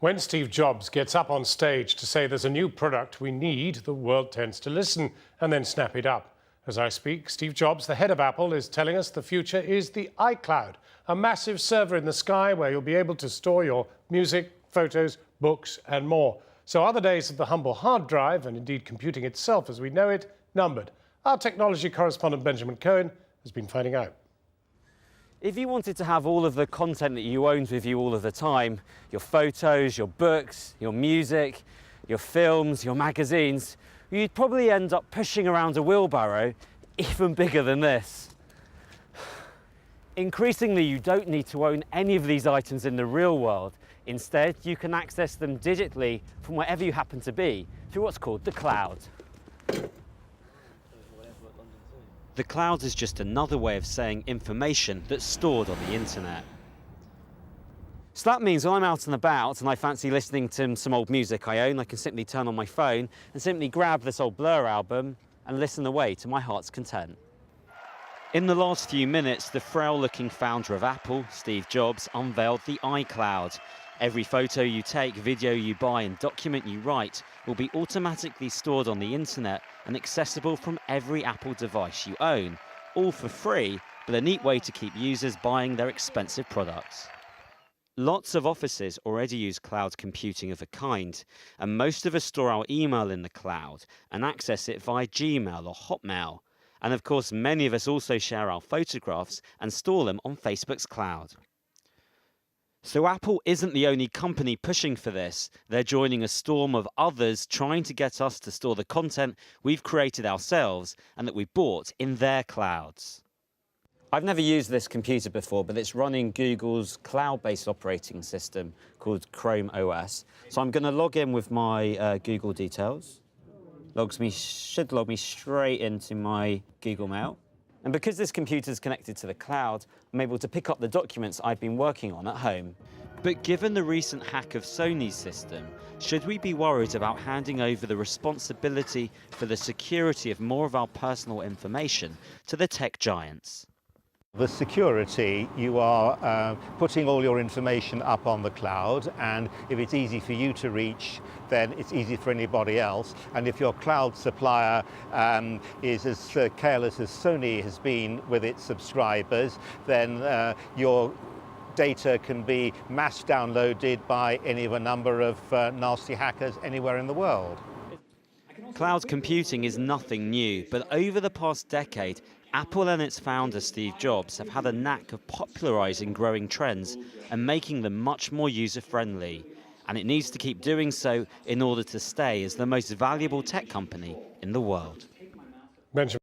When Steve Jobs gets up on stage to say there's a new product we need, the world tends to listen and then snap it up. As I speak, Steve Jobs, the head of Apple, is telling us the future is the iCloud, a massive server in the sky where you'll be able to store your music, photos, books and more. So are the days of the humble hard drive, and indeed computing itself as we know it, numbered? Our technology correspondent Benjamin Cohen has been finding out. If you wanted to have all of the content that you owned with you all of the time, your photos, your books, your music, your films, your magazines, you'd probably end up pushing around a wheelbarrow even bigger than this. Increasingly, you don't need to own any of these items in the real world. Instead, you can access them digitally from wherever you happen to be through what's called the cloud. The cloud is just another way of saying information that's stored on the internet. So that means when I'm out and about and I fancy listening to some old music I own, I can simply turn on my phone and simply grab this old Blur album and listen away to my heart's content. In the last few minutes, the frail-looking founder of Apple, Steve Jobs, unveiled the iCloud. Every photo you take, video you buy and document you write will be automatically stored on the internet and accessible from every Apple device you own, all for free, but a neat way to keep users buying their expensive products. Lots of offices already use cloud computing of a kind, and most of us store our email in the cloud and access it via Gmail or Hotmail. And of course, many of us also share our photographs and store them on Facebook's cloud. So Apple isn't the only company pushing for this. They're joining a storm of others trying to get us to store the content we've created ourselves and that we bought in their clouds. I've never used this computer before, but it's running Google's cloud-based operating system called Chrome OS. So I'm going to log in with my Google details. Should log me straight into my Google Mail. And because this computer is connected to the cloud, I'm able to pick up the documents I've been working on at home. But given the recent hack of Sony's system, should we be worried about handing over the responsibility for the security of more of our personal information to the tech giants? The security, you are putting all your information up on the cloud, and if it's easy for you to reach, then it's easy for anybody else. And if your cloud supplier is as careless as Sony has been with its subscribers, then your data can be mass downloaded by any of a number of nasty hackers anywhere in the world. Cloud computing is nothing new, but over the past decade, Apple and its founder Steve Jobs have had a knack of popularizing growing trends and making them much more user-friendly. And it needs to keep doing so in order to stay as the most valuable tech company in the world. Benjamin.